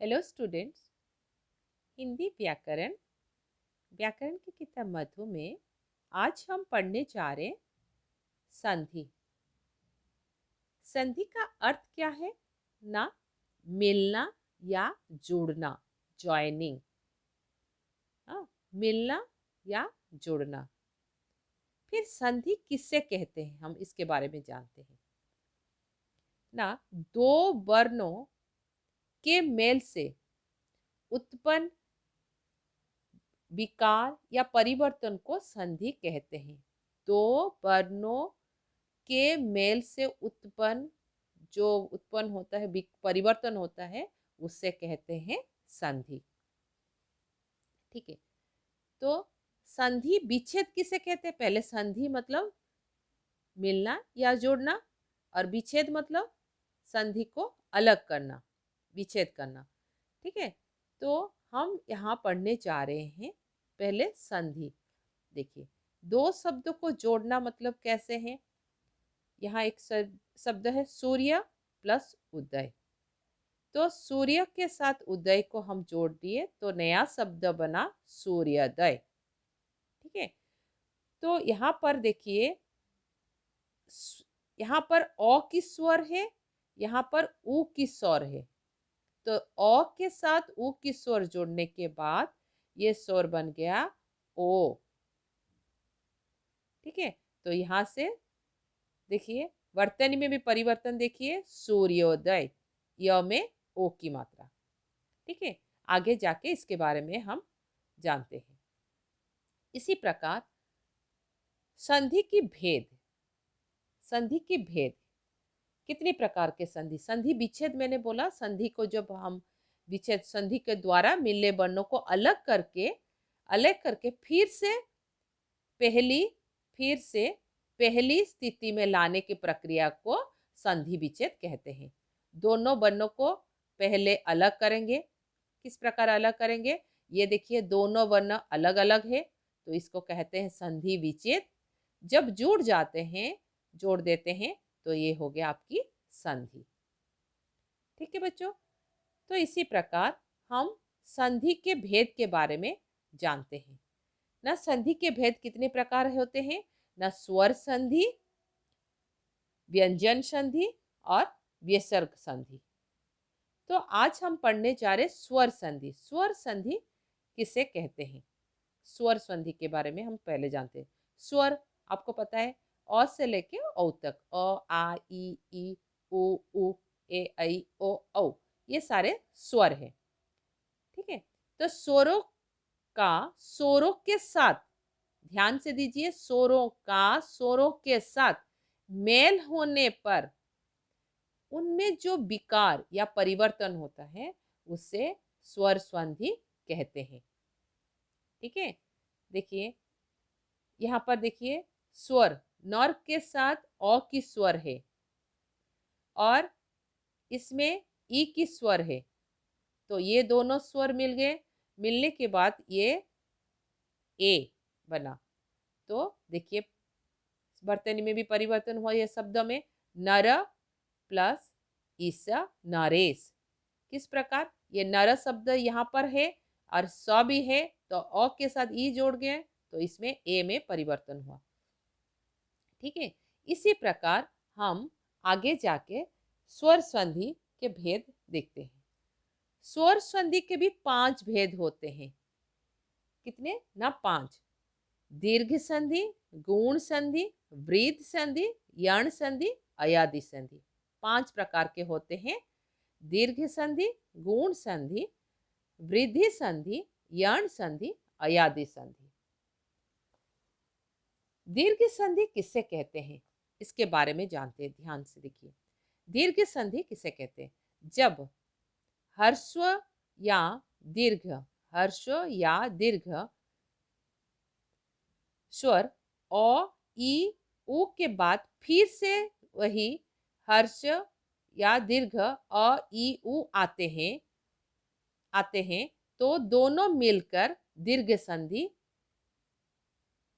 Hello students. Hindi व्याकरण व्याकरण की किताब मधु में आज हम पढ़ने जा रहे हैं संधि। संधि का अर्थ क्या है ना? मिलना या जुड़ना, ज्वाइनिंग। मिलना या जुड़ना। फिर संधि किससे कहते हैं हम इसके बारे में जानते हैं ना। दो वर्णों के मेल से उत्पन्न विकार या परिवर्तन को संधि कहते हैं। दो वर्णों के मेल से उत्पन्न होता है, परिवर्तन होता है, उससे कहते हैं संधि। ठीक है, तो संधि विच्छेद किसे कहते हैं? पहले संधि मतलब मिलना या जोड़ना, और विच्छेद मतलब संधि को अलग करना, विच्छेद करना। ठीक है, तो हम यहाँ पढ़ने जा रहे हैं पहले संधि। देखिए, दो शब्दों को जोड़ना मतलब कैसे है। यहाँ एक शब्द है सूर्य प्लस उदय। तो सूर्य के साथ उदय को हम जोड़ दिए तो नया शब्द बना सूर्योदय। ठीक है, तो यहाँ पर देखिए, यहाँ पर अ की स्वर है, यहाँ पर उ की स्वर है। तो अ के साथ उ की स्वर जोड़ने के बाद ये स्वर बन गया ओ। ठीक है, तो यहाँ से देखिए वर्तनी में भी परिवर्तन देखिए, सूर्योदय, य में ओ की मात्रा। ठीक है, आगे जाके इसके बारे में हम जानते हैं। इसी प्रकार संधि की भेद, संधि की भेद कितने प्रकार के संधि। संधि विच्छेद मैंने बोला, संधि को जब हम विच्छेद संधि के द्वारा मिलने वर्णों को अलग करके फिर से पहली स्थिति में लाने की प्रक्रिया को संधि विच्छेद कहते हैं। दोनों वर्णों को पहले अलग करेंगे। किस प्रकार अलग करेंगे? ये देखिए, दोनों वर्ण अलग अलग है तो इसको कहते हैं संधि विच्छेद। जब जुड़ जाते हैं, जोड़ देते हैं, तो ये हो गया आपकी संधि। ठीक है बच्चों, तो इसी प्रकार हम संधि के भेद के बारे में जानते हैं ना। संधि के भेद कितने प्रकार होते हैं ना? स्वर संधि, व्यंजन संधि और विसर्ग संधि। तो आज हम पढ़ने जा रहे स्वर संधि। स्वर संधि किसे कहते हैं? स्वर संधि के बारे में हम पहले जानते हैं। स्वर आपको पता है, अ से लेके औ तक, अ आ ई उ ए ऐ ओ औ, ये सारे स्वर है। ठीक है, तो स्वरों के साथ, ध्यान से दीजिए, स्वरों के साथ मेल होने पर उनमें जो विकार या परिवर्तन होता है उसे स्वर संधि कहते हैं। ठीक है, देखिए यहाँ पर देखिए, स्वर नर के साथ अ की स्वर है और इसमें ई की स्वर है, तो ये दोनों स्वर मिल गए। मिलने के बाद ये ए बना। तो देखिए वर्तनी में भी परिवर्तन हुआ ये शब्द में, नर प्लस ईस, नरेश। किस प्रकार? ये नर शब्द यहाँ पर है और स भी है, तो अ के साथ ई जोड़ गए तो इसमें ए में परिवर्तन हुआ। ठीक है, इसी प्रकार हम आगे जाके स्वर संधि के भेद देखते हैं। स्वर संधि के भी 5 भेद होते हैं। कितने ना? 5। दीर्घ संधि, गुण संधि, वृद्ध संधि, यण संधि, अयादि संधि। 5 प्रकार के होते हैं। दीर्घ संधि, गुण संधि, वृद्धि संधि, यण संधि, अयादि संधि। दीर्घ संधि किससे कहते हैं इसके बारे में जानते हैं। ध्यान से देखिए, दीर्घ संधि किसे कहते हैं? जब हर्स्व या दीर्घ, हर्स्व या दीर्घ स्वर अ ई उ के बाद फिर से वही हर्ष या दीर्घ अ ई उ आते हैं तो दोनों मिलकर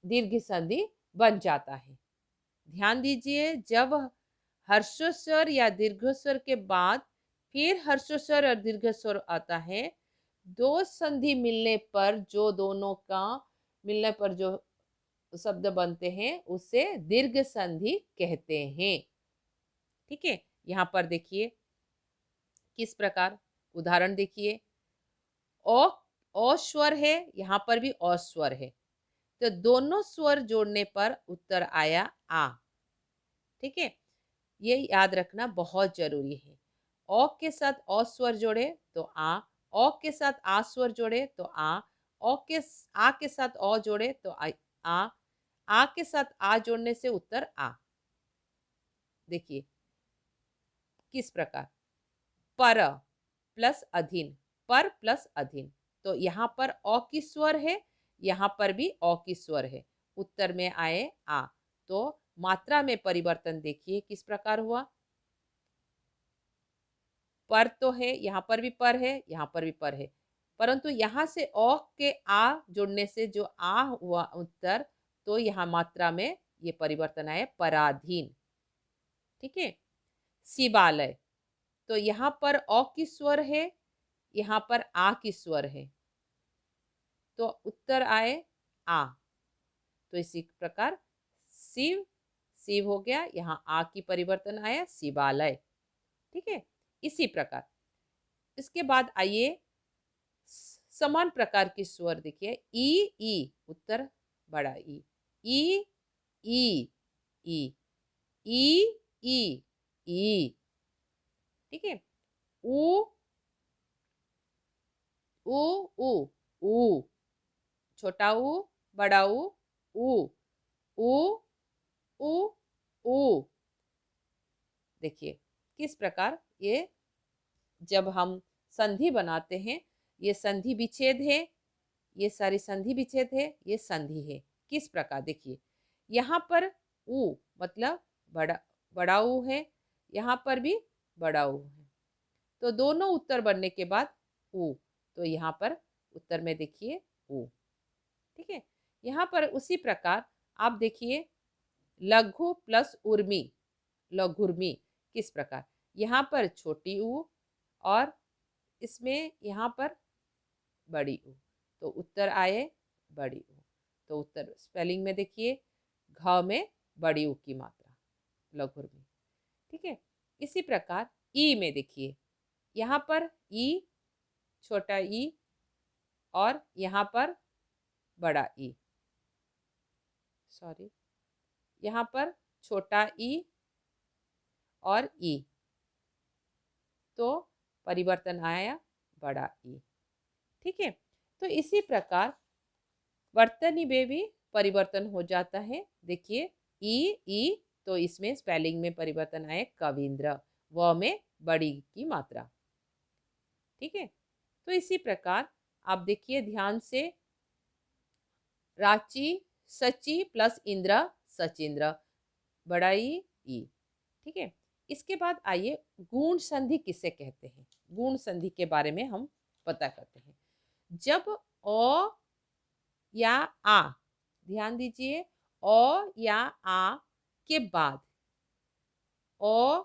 दीर्घ संधि बन जाता है। ध्यान दीजिए, जब हर्षोस्वर या दीर्घोस्वर के बाद फिर हर्ष स्वर और दीर्घ स्वर आता है। दो संधि मिलने पर जो दोनों का मिलने पर जो शब्द बनते हैं उसे दीर्घ संधि कहते हैं। ठीक है, यहाँ पर देखिए किस प्रकार, उदाहरण देखिए। ओ ओ स्वर है, यहाँ पर भी ओ स्वर है, तो दोनों स्वर जोड़ने पर उत्तर आया आ। ठीक है, ये याद रखना बहुत जरूरी है। ओ के साथ ओ स्वर जोड़े तो आ, ओ के साथ आ स्वर जोड़े तो आ, ओ के आ के साथ ओ जोड़े तो आ के साथ आ जोड़ने से उत्तर आ। देखिए किस प्रकार, पर प्लस अधीन, पर प्लस अधीन, तो यहाँ पर औ की स्वर है, यहाँ पर भी औ की स्वर है, उत्तर में आए आ। तो मात्रा में परिवर्तन देखिए किस प्रकार हुआ। पर तो है, यहाँ पर भी पर है, यहाँ पर भी पर है, परंतु यहाँ से औ के आ जुड़ने से जो आ हुआ उत्तर, तो यहाँ मात्रा में ये परिवर्तन आए पराधीन। ठीक है, शिवालय, तो यहाँ पर औ की स्वर है, यहाँ पर आ की स्वर है, तो उत्तर आए आ। तो इसी प्रकार शिव, शिव हो गया, यहाँ आ की परिवर्तन आया शिवालय। ठीक है, इसी प्रकार इसके बाद आइए समान प्रकार की स्वर देखिए। ई उत्तर बड़ा ई ई ई ई ई ई। ठीक है, ऊ ऊ ऊ ऊ, छोटा ऊ, बड़ा ऊ, ऊ ऊ ऊ ऊ। देखिए किस प्रकार ये जब हम संधि बनाते हैं, ये संधि विच्छेद है, ये सारी संधि विच्छेद है, ये संधि है। किस प्रकार देखिए, यहाँ पर ऊ मतलब बड़ा बड़ा ऊ है, यहाँ पर भी बड़ा ऊ है, तो दोनों उत्तर बनने के बाद ऊ, तो यहाँ पर उत्तर में देखिए ऊ। ठीक है, यहाँ पर उसी प्रकार आप देखिए लघु प्लस उर्मी, लघुर्मी, किस प्रकार, यहाँ पर छोटी ऊ और इसमें यहाँ पर बड़ी ऊ, तो उत्तर आए बड़ी ऊ। तो उत्तर स्पेलिंग में देखिए घ में बड़ी ऊ की मात्रा, लघुर्मी। ठीक है, इसी प्रकार ई में देखिए, यहाँ पर ई, छोटा ई और यहाँ पर बड़ा ई, सॉरी, यहाँ पर छोटा ई और ई, तो परिवर्तन आया बड़ा ई। ठीक है, तो इसी प्रकार वर्तनी में भी परिवर्तन हो जाता है। देखिए ई, तो इसमें स्पेलिंग में परिवर्तन आए कविंद्र, व में बड़ी की मात्रा। ठीक है, तो इसी प्रकार आप देखिए ध्यान से, रांची सची प्लस इंद्र सचिंद्र, बड़ा ई। ठीक है, इसके बाद आइए गुण संधि किसे कहते हैं, गुण संधि के बारे में हम पता करते हैं। जब अ या आ, ध्यान दीजिए, अ या आ के बाद अ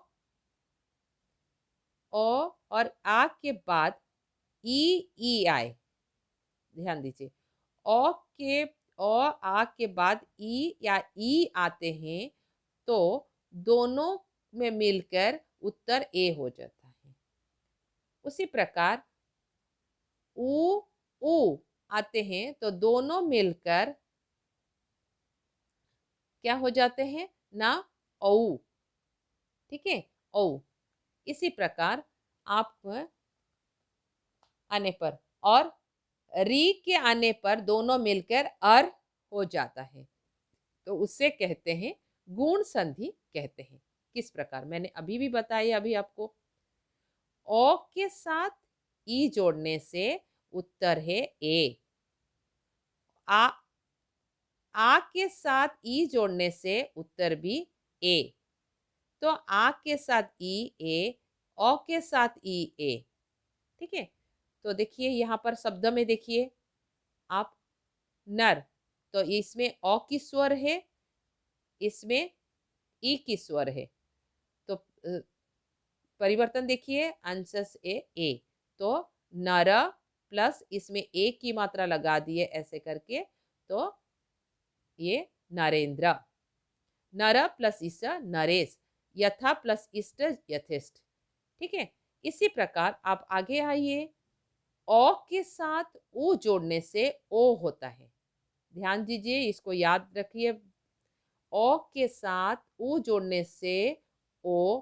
और आ के बाद ई आए, ध्यान दीजिए, अ के आ के बाद ई या ई आते हैं, तो दोनों में मिलकर उत्तर ए हो जाता है। उसी प्रकार ऊ ऊ आते हैं, तो दोनों मिलकर क्या हो जाते हैं ना, औ। ठीक है, औ। इसी प्रकार आप आने पर और री के आने पर दोनों मिलकर अर हो जाता है, तो उससे कहते हैं गुण संधि कहते हैं। किस प्रकार, मैंने अभी भी बताया अभी आपको, ओ के साथ ई जोड़ने से उत्तर है ए, आ आ के साथ ई जोड़ने से उत्तर भी ए, तो आ के साथ ई ए, ओ के साथ ई ए। ठीक है, तो देखिए यहाँ पर शब्द में देखिए आप, नर, तो इसमें ओ की स्वर है, इसमें ई की स्वर है, तो परिवर्तन देखिए, आंसर ए। तो नर प्लस इसमें ए की मात्रा लगा दिए ऐसे करके, तो ये नरेंद्र। नर प्लस इस नरेश, यथा प्लस इष्ट यथेष्ट। ठीक है, इसी प्रकार आप आगे आइए। ओ के साथ ऊ जोड़ने से ओ होता है। ध्यान दीजिए, इसको याद रखिए। ओ के साथ ऊ जोड़ने से ओ,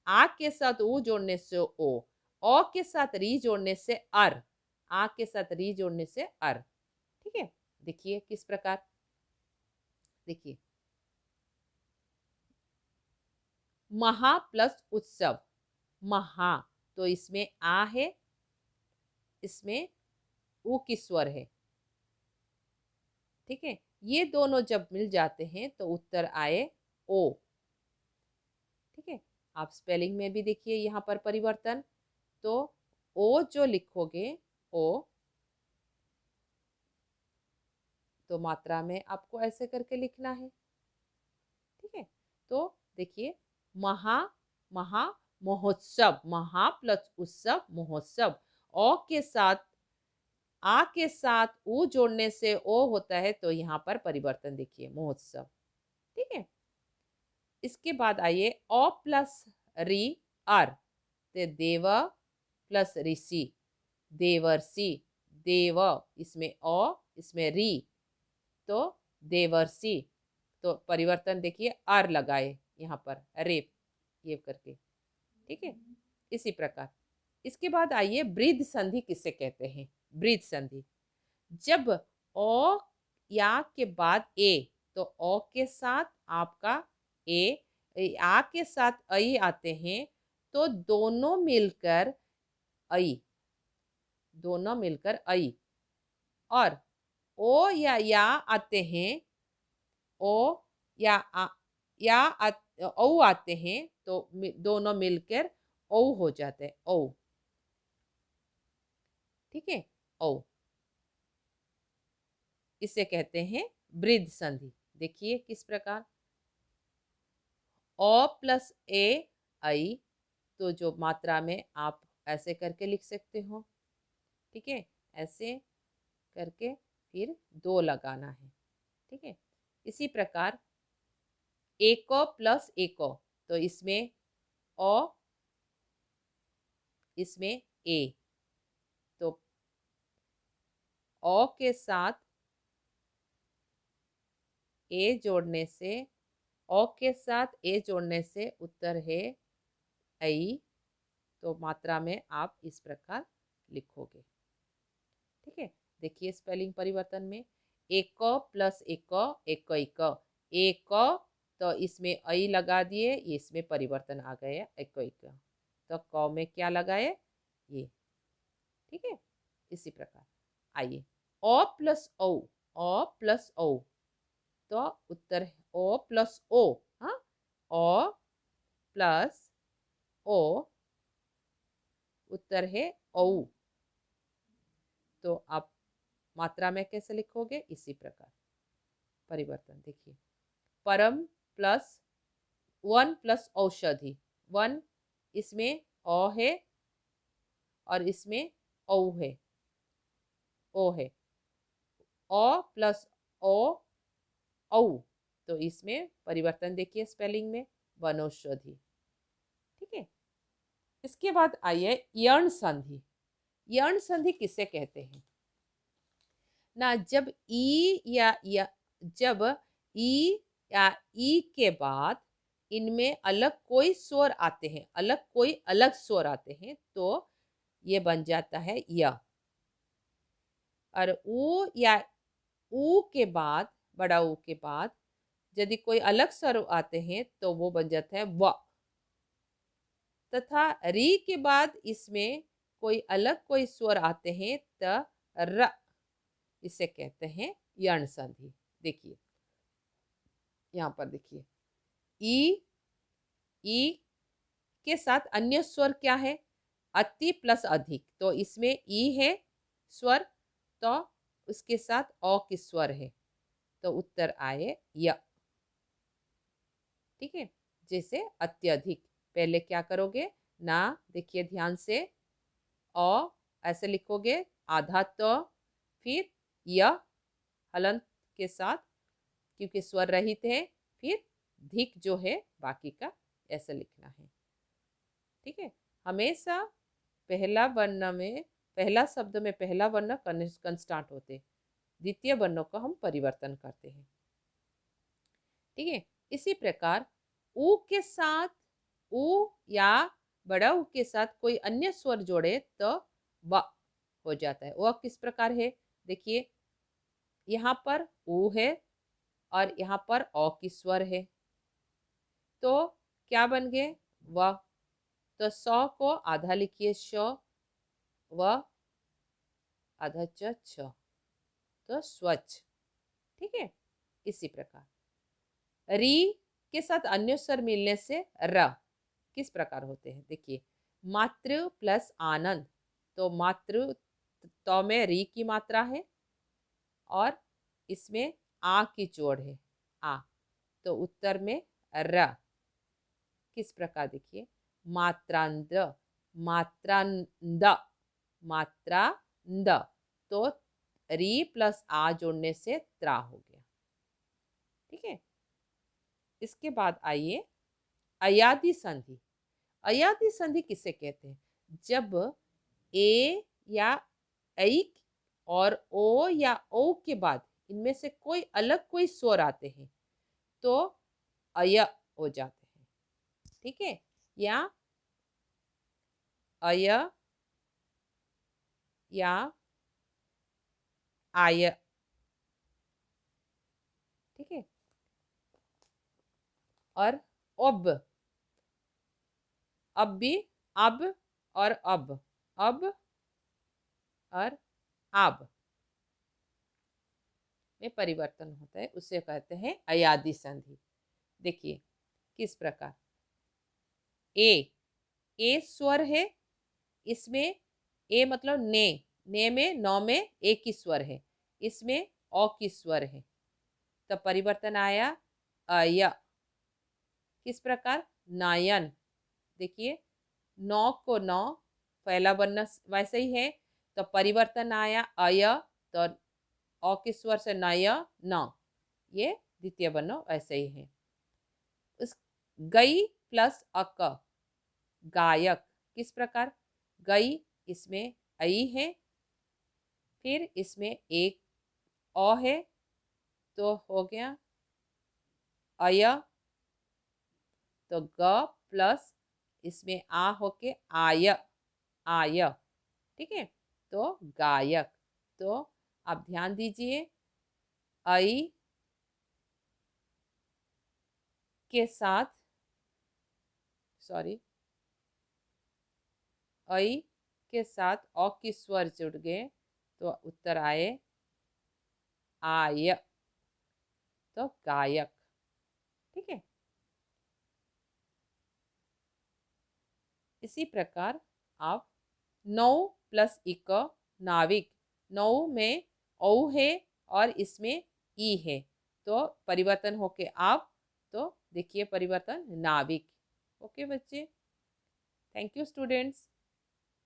आ के साथ ऊ जोड़ने से ओ के साथ री जोड़ने से अर, आ के साथ री जोड़ने से अर। ठीक है, देखिए किस प्रकार। देखिए, महा प्लस उत्सव, महा, तो इसमें आ है, इसमें ऊ की स्वर है। ठीक है, ये दोनों जब मिल जाते हैं तो उत्तर आए ओ। ठीक है, आप स्पेलिंग में भी देखिए यहाँ पर परिवर्तन। तो ओ जो लिखोगे ओ, तो मात्रा में आपको ऐसे करके लिखना है। ठीक है, तो देखिए, महा, महा महोत्सव, महा प्लस उत्सव महोत्सव। ओ के साथ, आ के साथ ऊ जोड़ने से ओ होता है, तो यहाँ पर परिवर्तन देखिए, महोत्सव। ठीक है, इसके बाद आइए ओ प्लस री अर, तो देव प्लस ऋषि, देवर्षि। देव, इसमें ओ, इसमें री, तो देवर्षि। तो परिवर्तन देखिए, अर लगाए यहाँ पर, रेप ये करके। ठीक है, इसी प्रकार इसके बाद आइए, वृद्ध संधि किसे कहते हैं। वृद्ध संधि, जब ओ या के बाद ए, तो ओ के साथ आपका आ के साथ ऐ आते हैं, तो दोनों मिलकर ऐ, दोनों मिलकर ऐ। और ओ या आते हैं, ओ या औ आते हैं, तो दोनों मिलकर औ हो जाते हैं, औ। ठीक है, औ, इसे कहते हैं वृद्ध संधि। देखिए किस प्रकार, ओ प्लस ए आई, तो जो मात्रा में आप ऐसे करके लिख सकते हो। ठीक है, ऐसे करके फिर दो लगाना है। ठीक है, इसी प्रकार एको प्लस एको, तो इसमें ओ, इसमें ए, तो ओ के साथ ए जोड़ने से, ओ के साथ ए जोड़ने से उत्तर है ऐ। तो मात्रा में आप इस प्रकार लिखोगे। ठीक है, देखिए स्पेलिंग परिवर्तन में, एक प्लस एक, एक एक, तो इसमें ऐ लगा दिए, इसमें परिवर्तन आ गया एक, तो क में क्या लगाए, ये। ठीक है, इसी प्रकार आइए, O plus O plus O, तो उत्तर ओ प्लस ओ, हाँ, ओ प्लस ओ, उत्तर है औ। तो आप मात्रा में कैसे लिखोगे, इसी प्रकार परिवर्तन देखिए, परम प्लस वन प्लस औषधि, वन, इसमें ओ है और इसमें औ है, ओ है, ओ प्लस ओ, औ, तो इसमें परिवर्तन देखिए स्पेलिंग में, वनौषधि। ठीक है, इसके बाद आइए यण संधि। यण संधि किसे कहते हैं ना, जब जब ई या ई के बाद इनमें अलग कोई स्वर आते हैं, अलग कोई अलग स्वर आते हैं, तो ये बन जाता है य। और ऊ या ऊ के बाद, बड़ा ऊ के बाद यदि कोई अलग स्वर आते हैं, तो वो बन जाता है व। तथा री के बाद इसमें कोई अलग कोई स्वर आते हैं, त र, इसे कहते हैं यण संधि। देखिए यहाँ पर देखिए, ई के साथ अन्य स्वर क्या है, अति प्लस अधिक, तो इसमें ई है स्वर, तो उसके साथ ओ की स्वर है, तो उत्तर आए य। ठीक है, जैसे अत्यधिक, पहले क्या करोगे, ना, देखिए ध्यान से, अ ऐसे लिखोगे, आधा त, फिर य हलंत के साथ, क्योंकि स्वर रहित है, फिर धिक जो है बाकी का ऐसे लिखना है। ठीक है, हमेशा पहला वर्ण में, पहला शब्द में पहला वर्ण कंस्टांट होते, द्वितीय वर्णों को हम परिवर्तन करते हैं। ठीक है, इसी प्रकार ऊ के साथ, ऊ या बड़ा ऊ के साथ कोई अन्य स्वर जोड़े तो व हो जाता है। वह किस प्रकार है, देखिए यहाँ पर ऊ है और यहाँ पर अ की स्वर है, तो क्या बन गए, व। तो स को आधा लिखिए श, व आधा च छ, तो स्वच्छ। ठीक है, इसी प्रकार री के साथ अन्य स्वर मिलने से र किस प्रकार होते हैं, देखिए मातृ प्लस आनंद, तो मातृ तो में री की मात्रा है और इसमें आ की जोड़ है, आ, तो उत्तर में र किस प्रकार, देखिए मात्रांद, मात्रांद, मात्रांद, तो री प्लस आ जोड़ने से त्रा हो गया। ठीक है, इसके बाद आइए अयादि संधि। अयादि संधि किसे कहते हैं, जब ए या ऐ और ओ या ओ के बाद इनमें से कोई अलग कोई स्वर आते हैं तो अय हो जाते हैं। ठीक है, या अय या आय। ठीक है, और अब भी, अब और अब और अब में परिवर्तन होता है, उसे कहते हैं अयादि संधि। देखिए किस प्रकार, ए स्वर है, इसमें ए मतलब ने में, नौ में ए की स्वर है, इसमें ओ की स्वर है, तो परिवर्तन आया अय। किस प्रकार, नयन, देखिए नौ को नौ, पहला वर्ण वैसे ही है, तो परिवर्तन आया अय, तो अ के स्वर से नय न, ये द्वितीय वर्ण वैसे ही है। उस गई प्लस अक, गायक, किस प्रकार, गई इसमें ऐ है, फिर इसमें एक अ है, तो हो गया अय, तो ग प्लस इसमें आ होके आय, आय। ठीक है, तो गायक। तो आप ध्यान दीजिए, ऐ के साथ, सॉरी, ऐ के साथ अ की स्वर जुड़ गए तो उत्तर आए आय, तो गायक। ठीक है, इसी प्रकार आप नौ प्लस इक, नाविक, नौ में औ है और इसमें ई है, तो परिवर्तन होके आप, तो देखिए परिवर्तन नाविक। ओके बच्चे, थैंक यू स्टूडेंट्स।